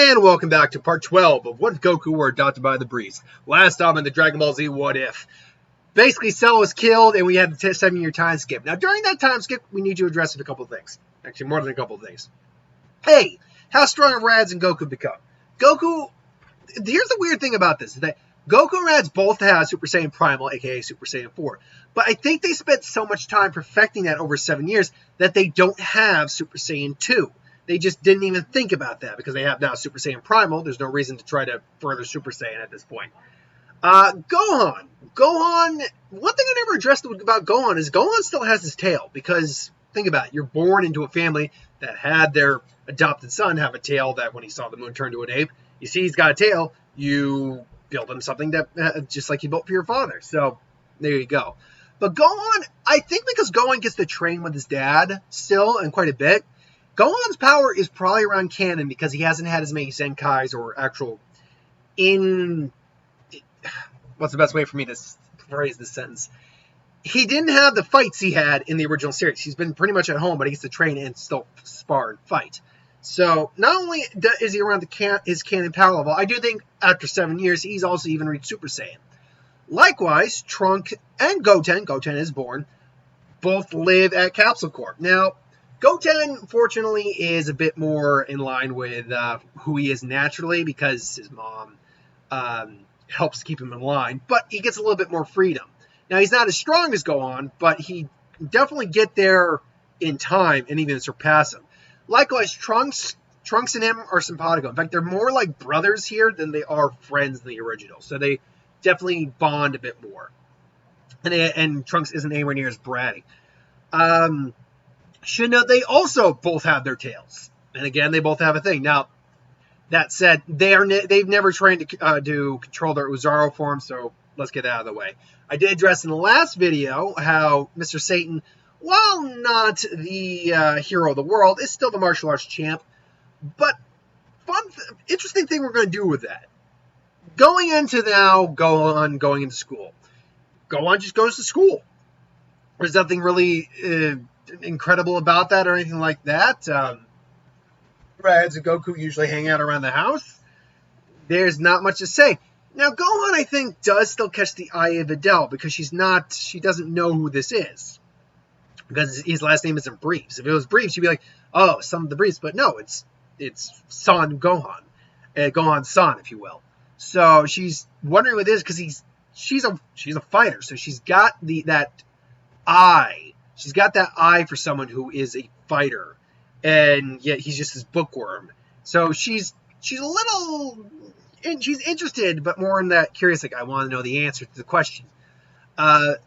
And welcome back to part 12 of What If Goku Were Adopted by the Breeze. Last time in the Dragon Ball Z What If. Basically, Cell was killed and we had the 7-year time skip. Now, during that time skip, we need to address a couple of things. Actually, more than a couple of things. Hey, how strong have Raditz and Goku become? Goku, here's the weird thing about this, is that Goku and Raditz both have Super Saiyan Primal, aka Super Saiyan 4. But I think they spent so much time perfecting that over 7 years that they don't have Super Saiyan 2. They just didn't even think about that because they have now Super Saiyan Primal. There's no reason to try to further Super Saiyan at this point. Gohan. One thing I never addressed about Gohan is Gohan still has his tail because, think about it, you're born into a family that had their adopted son have a tail that when he saw the moon turn to an ape, you see he's got a tail, you build him something that just like you built for your father. So there you go. But Gohan, I think because Gohan gets to train with his dad still and quite a bit, Gohan's power is probably around canon because he hasn't had as many Zenkais or actual what's the best way for me to phrase this sentence? He didn't have the fights he had in the original series. He's been pretty much at home, but he gets to train and still spar and fight. So not only is he around his canon power level, I do think after 7 years, he's also even reached Super Saiyan. Likewise, Trunk and Goten is born, both live at Capsule Corp. Now, Goten, fortunately, is a bit more in line with who he is naturally because his mom helps keep him in line, but he gets a little bit more freedom. Now, he's not as strong as Gohan, but he definitely get there in time and even surpass him. Likewise, Trunks and him are simpatico. In fact, they're more like brothers here than they are friends in the original, so they definitely bond a bit more. And Trunks isn't anywhere near as bratty. Should note they also both have their tails. And again, they both have a thing. Now, that said, they've never trained to control their Uzaro form, so let's get that out of the way. I did address in the last video how Mr. Satan, while not the hero of the world, is still the martial arts champ. But interesting thing we're going to do with that. Going into school. Gohan just goes to school. There's nothing really incredible about that or anything like that. Raditz and Goku usually hang out around the house. There's not much to say. Now, Gohan, I think, does still catch the eye of Videl because she doesn't know who this is. Because his last name isn't Briefs. If it was Briefs, she'd be like, oh, son of the Briefs. But no, it's Son Gohan. Gohan's son, if you will. So she's wondering what it is because she's a fighter. So she's got that eye. She's got that eye for someone who is a fighter, and yet he's just this bookworm. So she's interested, but more in that curious, like I want to know the answer to the question.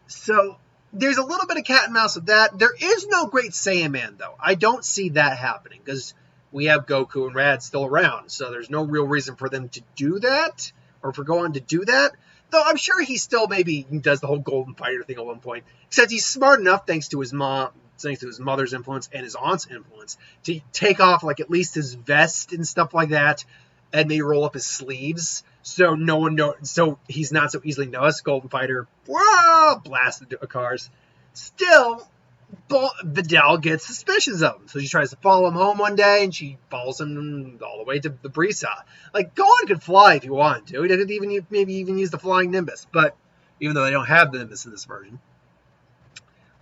So there's a little bit of cat and mouse with that. There is no Great Saiyan Man, though. I don't see that happening because we have Goku and Raditz still around, so there's no real reason for them to do that or for Gohan to do that. Though I'm sure he still maybe does the whole Golden Fighter thing at one point. Except he's smart enough, thanks to his mother's influence and his aunt's influence, to take off like at least his vest and stuff like that, and maybe roll up his sleeves so no one knows. So he's not so easily noticed. Golden Fighter, blasted cars. Still, Videl gets suspicions of him, so she tries to follow him home one day, and she follows him all the way to the Brisa. Like, Gohan could fly if he wanted to. He could maybe even use the flying Nimbus, but even though they don't have the Nimbus in this version.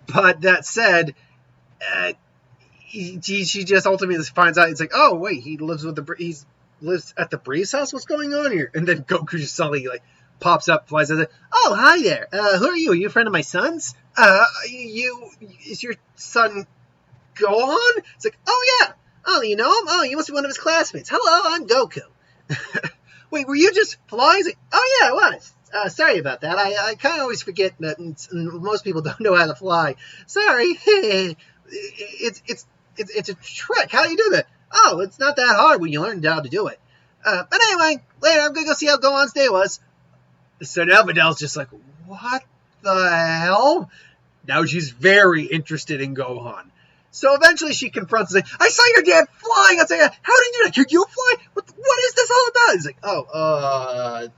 But that said, she just ultimately finds out. It's like, oh wait, he lives at the Breeze house. What's going on here? And then Goku just suddenly pops up, flies out. Oh, hi there. Who are you? Are you a friend of my son's? Is your son Gohan? It's like, oh yeah. Oh, you know him? Oh, you must be one of his classmates. Hello, I'm Goku. Wait, were you just flying? Like, oh yeah, I was. Sorry about that. I kind of always forget that most people don't know how to fly. Sorry. It's a trick. How do you do that? Oh, it's not that hard when you learn how to do it. But anyway, later I'm going to go see how Gohan's day was. So now Videl's just like, what the hell? Now she's very interested in Gohan. So eventually she confronts him, like, I saw your dad flying. I was like, how did you do that? Could you fly? What is this all about? He's like,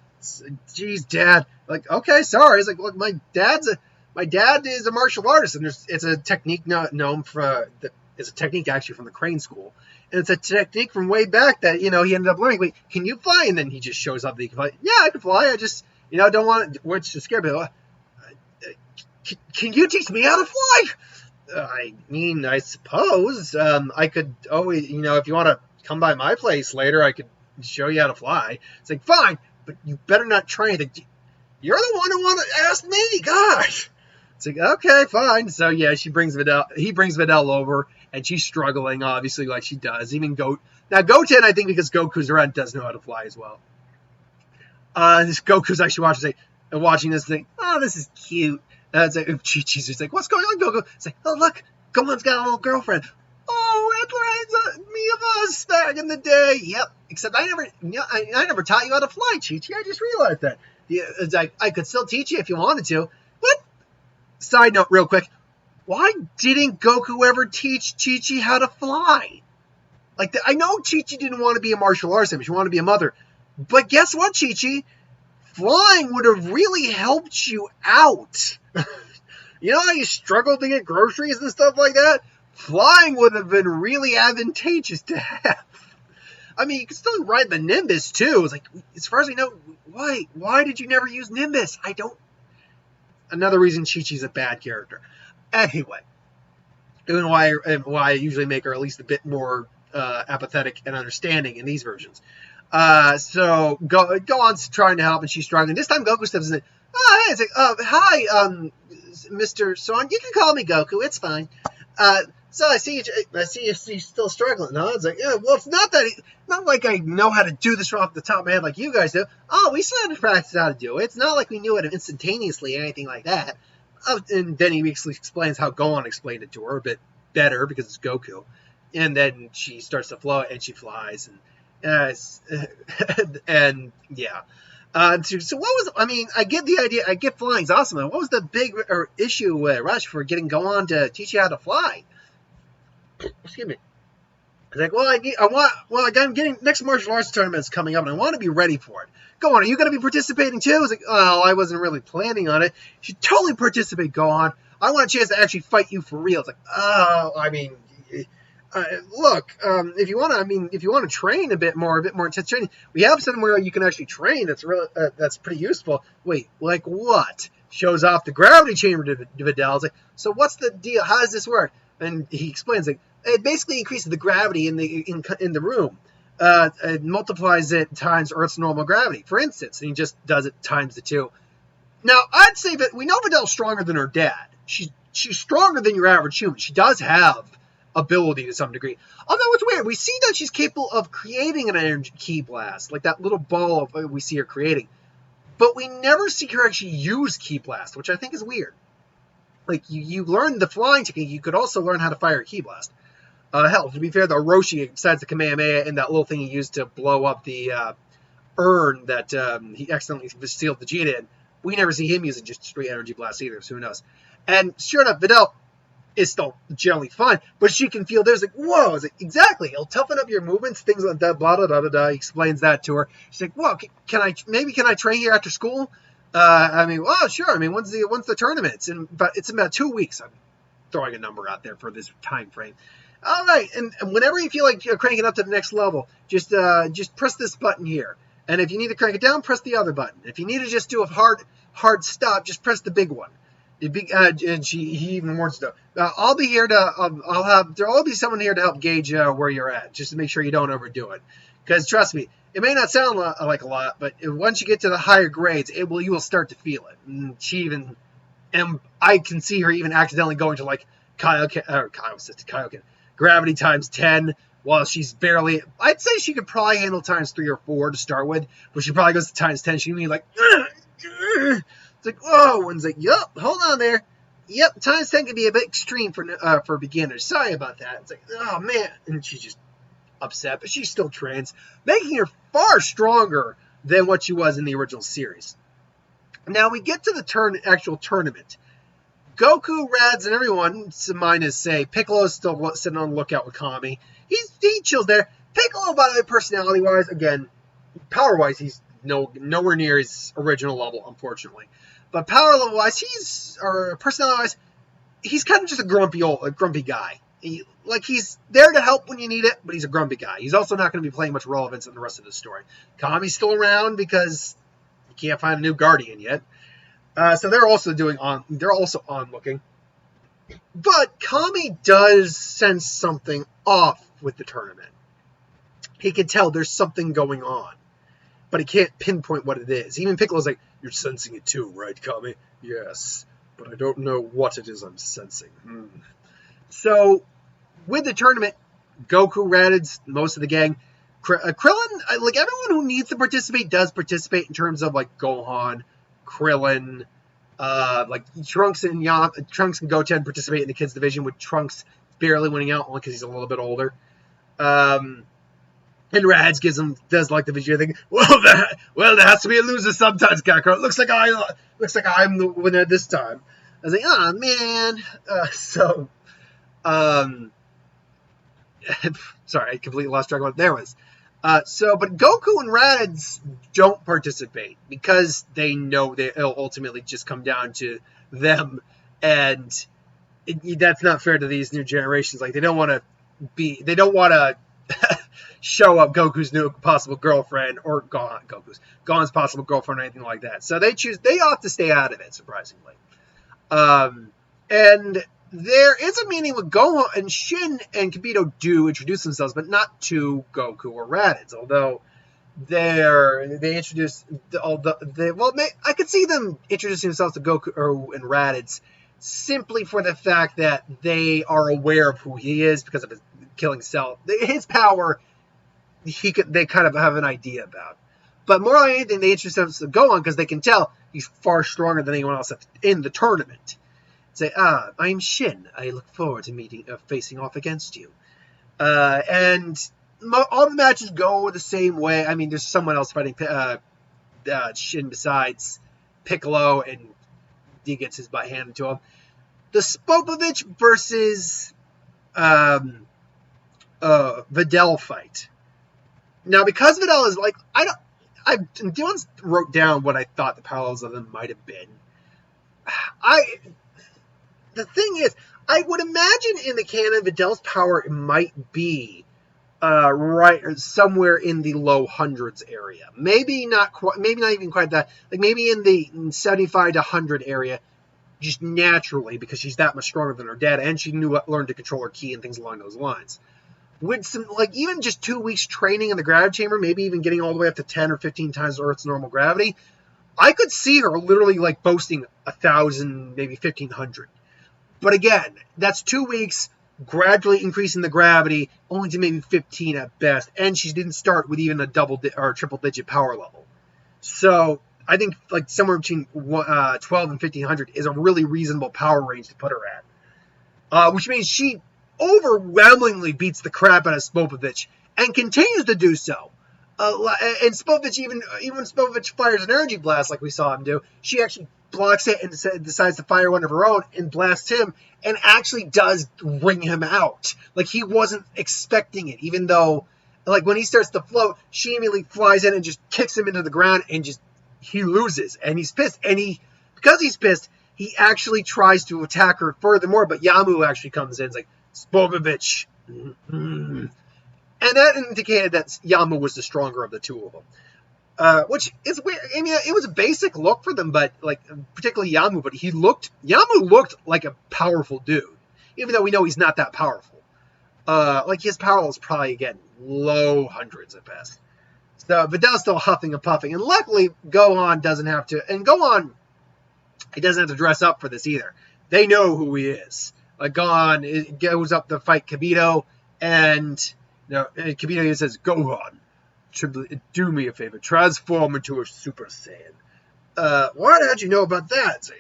geez, Dad. Like, okay, sorry. He's like, look, my dad is a martial artist, and it's a technique known for it's a technique actually from the Crane School, And it's a technique from way back that, he ended up learning. Wait, can you fly? And then he just shows up that he can fly. Yeah, I can fly. I just, don't want to, which is scary. But, can you teach me how to fly? I mean, I suppose I could always, if you want to come by my place later, I could show you how to fly. It's like, fine, but you better not try anything. You're the one who wanted to ask me, gosh. It's like, okay, fine. So yeah, he brings Videl over, and she's struggling, obviously, like she does. Even Goten, I think because Goku's around, does know how to fly as well. This Goku's actually watching this thing. Oh, this is cute. It's like, Chi-Chi's just like, what's going on, Goku? It's like, oh, look, Gohan's got a little girlfriend. Oh, it reminds me of us back in the day. Yep, except I never taught you how to fly, Chi-Chi. I just realized that. Yeah, it's like, I could still teach you if you wanted to. What? Side note, real quick. Why didn't Goku ever teach Chi-Chi how to fly? Like, I know Chi-Chi didn't want to be a martial artist, she wanted to be a mother. But guess what, Chi-Chi? Flying would have really helped you out. You know how you struggled to get groceries and stuff like that? Flying would have been really advantageous to have. I mean, you can still ride the Nimbus, too. It's like, as far as I know, why did you never use Nimbus? Another reason Chi-Chi's a bad character. Anyway, and why I usually make her at least a bit more apathetic and understanding in these versions. So Gohan's trying to help, and she's struggling. This time Goku steps in. Oh, hey, it's like, hi, Mr. Son. You can call me Goku. It's fine. So I see you're still struggling. No, it's like, yeah, well, it's not like I know how to do this off the top of my head like you guys do. Oh, we still had to practice how to do it. It's not like we knew it instantaneously or anything like that. And then he basically explains how Gohan explained it to her a bit better because it's Goku. And then she starts to float and she flies and yeah. So what was? I mean, I get the idea. I get flying's awesome. What was the big issue, Rush, for getting Gohan to teach you how to fly? Excuse me. I was like, I'm getting next martial arts tournament's coming up, and I want to be ready for it. Gohan, are you going to be participating too? I was like, oh, I wasn't really planning on it. You should totally participate, Gohan. I want a chance to actually fight you for real. It's like, oh, I mean. Look, if you want to train a bit more intense training, we have somewhere you can actually train. That's pretty useful. Wait, like what? Shows off the gravity chamber to Videl. It's like, so what's the deal? How does this work? And he explains, like, it basically increases the gravity in the room. It multiplies it times Earth's normal gravity, for instance, and he just does it times the 2. Now, I'd say that we know Videl's stronger than her dad. She's stronger than your average human. She does have ability to some degree. Although it's weird, we see that she's capable of creating an energy ki blast, like that little ball we see her creating. But we never see her actually use ki blast, which I think is weird. Like, you learn the flying technique, you could also learn how to fire a ki blast. Hell, to be fair, the Orochi, besides the Kamehameha and that little thing he used to blow up the urn that he accidentally sealed the Vegeta in, we never see him using just straight energy blast either, so who knows. And sure enough, Videl is still generally fine, but she can feel there's like, whoa, is it exactly? It'll toughen up your movements, things like that, blah, blah, blah, blah. He explains that to her. She's like, whoa, can I train here after school? I mean, well, sure. I mean, when's the tournament? It's in about 2 weeks. I'm throwing a number out there for this time frame. All right, and whenever you feel like you're cranking up to the next level, just press this button here. And if you need to crank it down, press the other button. If you need to just do a hard stop, just press the big one. And he even warns them. I'll be here there'll be someone here to help gauge where you're at, just to make sure you don't overdo it. Because trust me, it may not sound like a lot, but once you get to the higher grades, you will start to feel it. And I can see her even accidentally going to like Kaioken, gravity times 10, while she's barely. I'd say she could probably handle times 3 or 4 to start with, but she probably goes to times 10. She'd be like. It's like, whoa, and it's like, yup, hold on there. Yep, times 10 can be a bit extreme for beginners. Sorry about that. It's like, oh, man. And she's just upset, but she still trains, making her far stronger than what she was in the original series. Now we get to the actual tournament. Goku, Reds, and everyone, minus, say, Piccolo's still sitting on the lookout with Kami. He chills there. Piccolo, by the way, personality-wise, again, power-wise, he's nowhere near his original level, unfortunately. But power level-wise, personality-wise, he's kind of just a grumpy guy. He's there to help when you need it, but he's a grumpy guy. He's also not going to be playing much relevance in the rest of the story. Kami's still around because you can't find a new Guardian yet. So they're also onlooking. But Kami does sense something off with the tournament. He can tell there's something going on, but he can't pinpoint what it is. Even Piccolo's like, "You're sensing it too, right, Kami?" "Yes, but I don't know what it is I'm sensing." So, with the tournament, Goku, Raditz, most of the gang, Krillin, like everyone who needs to participate does participate in terms of like Gohan, Krillin, like Trunks and Goten participate in the kids division, with Trunks barely winning out only because he's a little bit older. And Raditz does like the Vegeta thing. Well, there has to be a loser sometimes, Kakarot. Looks like I'm the winner this time. I was like, oh man. Sorry, I completely lost track of what there was. But Goku and Raditz don't participate because they know it'll ultimately just come down to them, and that's not fair to these new generations. Like they don't want to show up Goku's new possible girlfriend or Gohan's possible girlfriend or anything like that. So they opt to stay out of it, surprisingly. And there is a meeting with Gohan, and Shin and Kibito do introduce themselves, but not to Goku or Raditz. Although they introduce I could see them introducing themselves to Goku and Raditz simply for the fact that they are aware of who he is because of his killing Cell. His power, they kind of have an idea about. But more than anything, they introduce themselves to Gohan because they can tell he's far stronger than anyone else in the tournament. Say, I'm Shin. I look forward to facing off against you. And all the matches go the same way. I mean, there's someone else fighting Shin besides Piccolo, and he gets his butt handed to him. The Spopovich versus Videl fight. Now, because Videl is like, Dylan wrote down what I thought the parallels of them might have been. The thing is, I would imagine in the canon, Videl's power might be right somewhere in the low hundreds area. Maybe not even quite that. Like maybe in the 75 to 100 area, just naturally because she's that much stronger than her dad, and she learned to control her ki and things along those lines. With some, like even just 2 weeks training in the gravity chamber, maybe even getting all the way up to 10 or 15 times Earth's normal gravity, I could see her literally like boasting 1,000, maybe 1,500. But again, that's 2 weeks, gradually increasing the gravity, only to maybe 15 at best. And she didn't start with even a or triple-digit power level. So I think like somewhere between 12 and 1,500 is a really reasonable power range to put her at. Which means she overwhelmingly beats the crap out of Spopovich and continues to do so. And Spopovich, even when Spopovich fires an energy blast like we saw him do, she actually blocks it and decides to fire one of her own and blasts him, and actually does ring him out. Like he wasn't expecting it, even though like when he starts to float, she immediately flies in and just kicks him into the ground, and he loses, and he's pissed. And because he's pissed, he actually tries to attack her furthermore, but Yamu actually comes in and is like, Spopovich. And that indicated that Yamu was the stronger of the two of them. Which is weird. I mean, it was a basic look for them, but like particularly Yamu. But Yamu looked like a powerful dude, even though we know he's not that powerful. Like his power is probably again low hundreds at best. So Videl's still huffing and puffing, and luckily Gohan doesn't have to. And Gohan, he doesn't have to dress up for this either. They know who he is. Like Gohan goes up to fight Kibito, and Kibito says, "Gohan, do me a favor, transform into a Super Saiyan." Why did you know about that?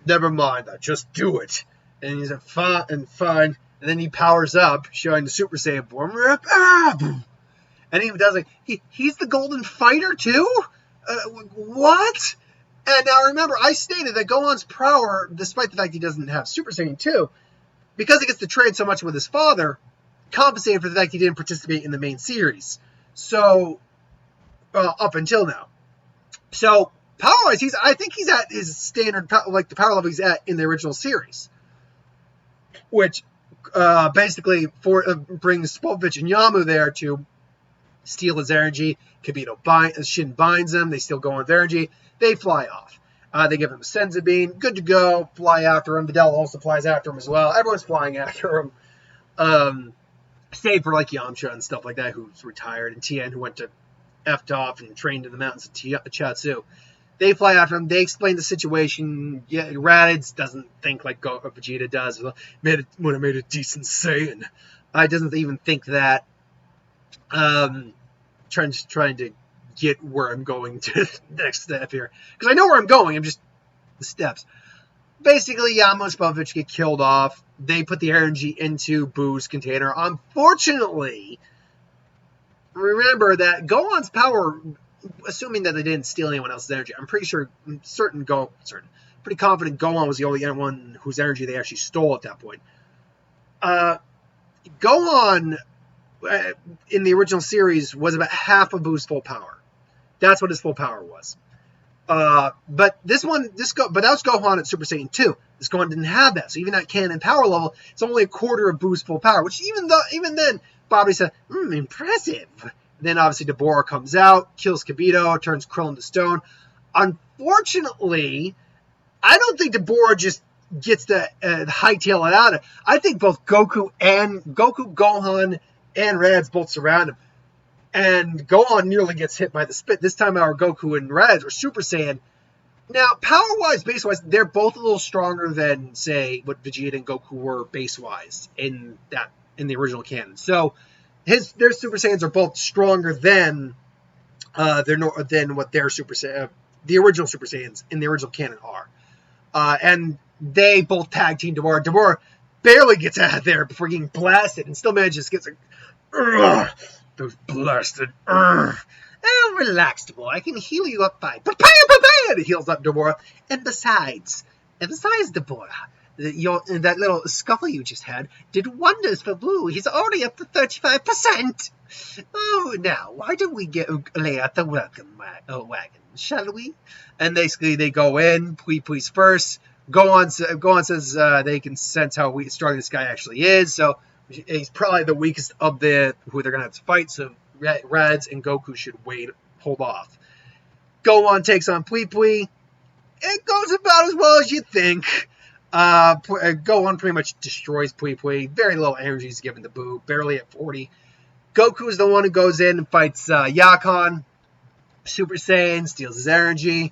Never mind that, just do it. And he's like, fine. And then he powers up, showing the Super Saiyan form. And he does like, he's the Golden Fighter too? What? And now remember, I stated that Gohan's power, despite the fact he doesn't have Super Saiyan 2, because he gets to trade so much with his father, compensated for the fact he didn't participate in the main series. So, up until now. So, power-wise, I think he's at his standard, like the power level he's at in the original series. Which, basically brings Spolvich and Yamu there to steal his energy. Shin binds them. They still go on with their energy. They fly off. They give him a Senzu Bean. Good to go. Fly after him. Videl also flies after him as well. Everyone's flying after him. Save for like Yamcha and stuff like that, who's retired, and Tien, who went to effed off and trained in the mountains of Chiaotzu. They fly after him. They explain the situation. Yeah, Raditz doesn't think like Vegeta does. Would have made a decent Saiyan. Doesn't even think that. Trying to get where I'm going to the next step here. Because I know where I'm going. I'm just the steps. Basically, Yama and Spelvich get killed off. They put the energy into Buu's container. Unfortunately, remember that Gohan's power, assuming that they didn't steal anyone else's energy, I'm pretty confident Gohan was the only one whose energy they actually stole at that point. Gohan, in the original series, was about half of Buu's full power. That's what his full power was. But that was Gohan at Super Saiyan 2. This Gohan didn't have that. So even at canon power level, it's only a quarter of Buu's full power, which even then, Bobby said, impressive. Then obviously Deborah comes out, kills Kibito, turns Krillin to stone. Unfortunately, I don't think Deborah just gets the hightail it out of it. I think both Goku, Gohan, and Raditz both surround him. And Gohan nearly gets hit by the spit. This time our Goku and Raditz are Super Saiyan. Now, power-wise, base-wise, they're both a little stronger than, say, what Vegeta and Goku were base-wise in the original canon. So their Super Saiyans are both stronger than what their the original Super Saiyans in the original canon are. And they both tag team Deborah. Deborah barely gets out of there before getting blasted and still manages to get those blasted. Oh, relax, Deborah. I can heal you up fine. Papaya! And it heals up Deborah. And besides, Deborah, that little scuffle you just had did wonders for Buu. He's already up to 35%. Oh, now, why don't we lay out the welcome wagon, shall we? And basically, they go in. Pui's first. Gohan says they can sense how strong this guy actually is. So he's probably the weakest of who they're going to have to fight. So Raditz and Goku should hold off. Gohan takes on Pui. It goes about as well as you think. Gohan pretty much destroys Pui. Very low energy is given to Buu, barely at 40. Goku is the one who goes in and fights Yakon. Super Saiyan, steals his energy,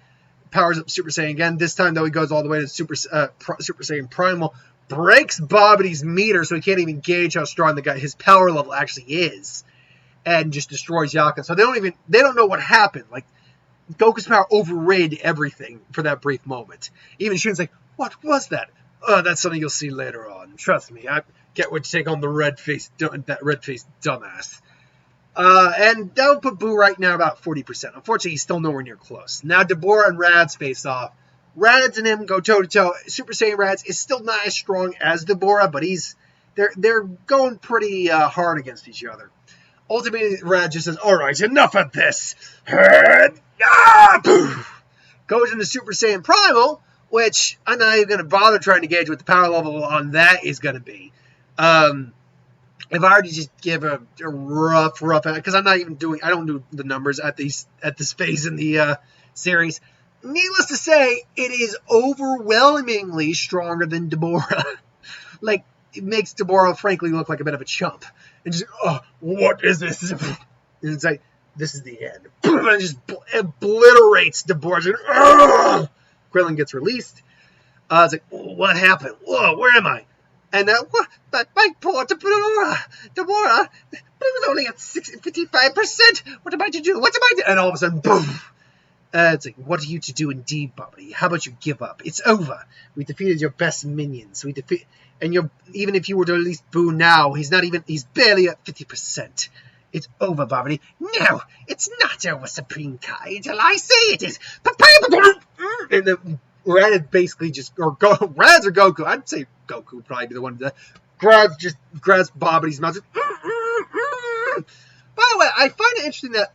powers up Super Saiyan again. This time, though, he goes all the way to Super Saiyan Primal, breaks Bobity's meter so he can't even gauge how strong his power level actually is, and just destroys Yakon. So they don't know what happened. Like, Goku's power overrated everything for that brief moment. Even Shun's like, what was that? Oh, that's something you'll see later on. Trust me, I get what you take on that red-faced dumbass. And that would put Buu right now about 40%. Unfortunately, he's still nowhere near close. Now Deborah and Raditz face off. Raditz and him go toe-to-toe. Super Saiyan Raditz is still not as strong as Deborah, but they're going pretty hard against each other. Ultimately, Raditz just says, all right, enough of this. Goes into Super Saiyan Primal, which I'm not even going to bother trying to gauge what the power level on that is going to be. If I already just give a rough, because I don't do the numbers at this phase in the series. Needless to say, it is overwhelmingly stronger than Deborah. Like, it makes Deborah, frankly, look like a bit of a chump. And just, what is this? And it's like, this is the end. And it just obliterates Deborah. Krillin gets released. It's like, what happened? Whoa, where am I? And my poor Deborah, it was only at 55%. What am I to do? And all of a sudden, boom. It's like, what are you to do indeed, Bobby? How about you give up? It's over. We defeated your best minions. Even if you were to release Buu now, he's barely at 50%. It's over, Bobby. No, it's not over, Supreme Kai, until I say it is. And the Raditz basically Raditz or Goku, I'd say Goku would probably be the one that grabs Bobity's mouth. By the way, I find it interesting that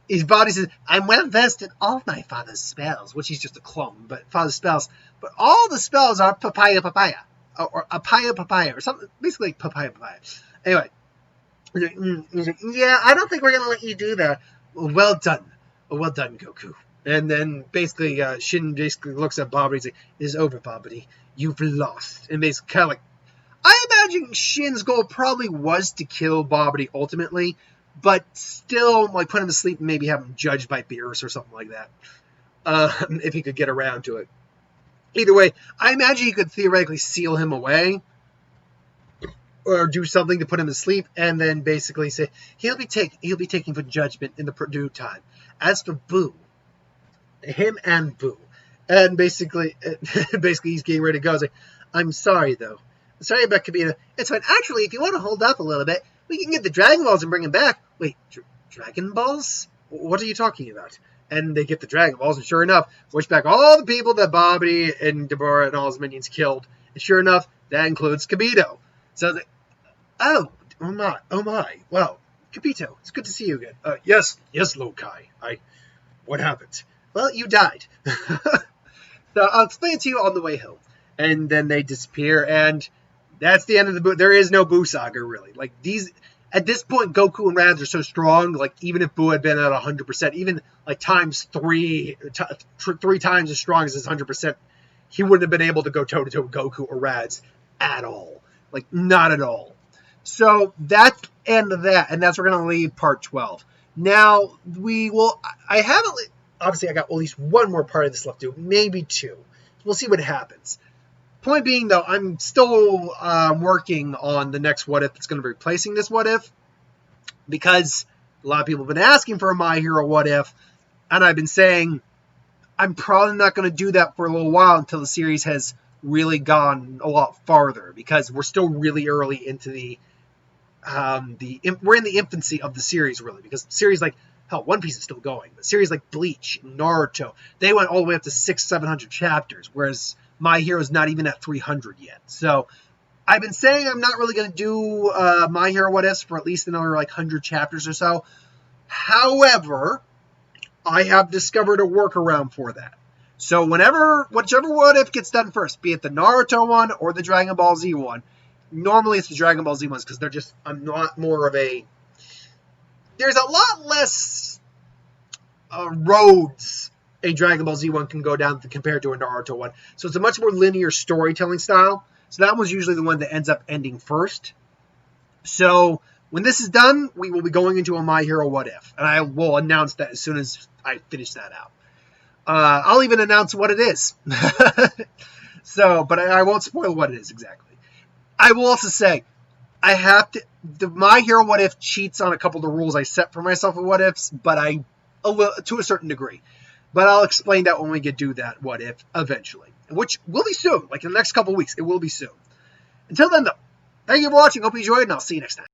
his body says, I'm well versed in all of my father's spells, which he's just a clone, but father's spells. But all the spells are papaya. or papaya, or something, basically like papaya. Anyway, he's like, yeah, I don't think we're going to let you do that. Well done, Goku. And then basically Shin basically looks at Babidi. He's like, "It's over, Babidi. You've lost." And basically kind of like, I imagine Shin's goal probably was to kill Babidi ultimately, but still like put him to sleep and maybe have him judged by Beerus or something like that, if he could get around to it. Either way, I imagine you could theoretically seal him away or do something to put him to sleep, and then basically say he'll be taking for judgment in the due time. As for Buu, him and Buu, and basically he's getting ready to go. He's like, "I'm sorry though. Sorry about Kabita. It's fine. Actually, if you want to hold up a little bit, we can get the Dragon Balls and bring them back." Wait, Dragon Balls? What are you talking about? And they get the Dragon Balls, and sure enough, wish back all the people that Babidi and Deborah and all his minions killed. And sure enough, that includes Kabito. So I was like, oh my. Well, Kabito, it's good to see you again. Yes, Lokai. What happened? Well, you died. So I'll explain it to you on the way home. And then they disappear, and that's the end of the Buu. There is no Buu saga, really. Like, at this point, Goku and Raditz are so strong, like, even if Buu had been at 100%, even, like, times three times as strong as his 100%, he wouldn't have been able to go toe-to-toe with Goku or Raditz at all. Like, not at all. So, that's the end of that, and that's where we're going to leave part 12. Now, obviously, I got at least one more part of this left to do, maybe two. We'll see what happens. Point being, though, I'm still working on the next What If that's going to be replacing this What If, because a lot of people have been asking for a My Hero What If, and I've been saying I'm probably not going to do that for a little while until the series has really gone a lot farther, because we're still really early into we're in the infancy of the series, really, because series like, hell, One Piece is still going, but series like Bleach, Naruto, they went all the way up to 600-700 chapters, whereas My Hero's not even at 300 yet. So I've been saying I'm not really going to do My Hero What Ifs for at least another 100 chapters or so. However, I have discovered a workaround for that. So whichever What If gets done first, be it the Naruto one or the Dragon Ball Z one, normally it's the Dragon Ball Z ones because there's a lot less roads a Dragon Ball Z one can go down compared to a Naruto one. So it's a much more linear storytelling style. So that one's usually the one that ends up ending first. So when this is done, we will be going into a My Hero What If. And I will announce that as soon as I finish that out. I'll even announce what it is. But I won't spoil what it is exactly. I will also say, the My Hero What If cheats on a couple of the rules I set for myself with What Ifs, but to a certain degree. But I'll explain that when we get to that What If eventually, which will be soon, like in the next couple of weeks. It will be soon. Until then, though, thank you for watching. Hope you enjoyed, and I'll see you next time.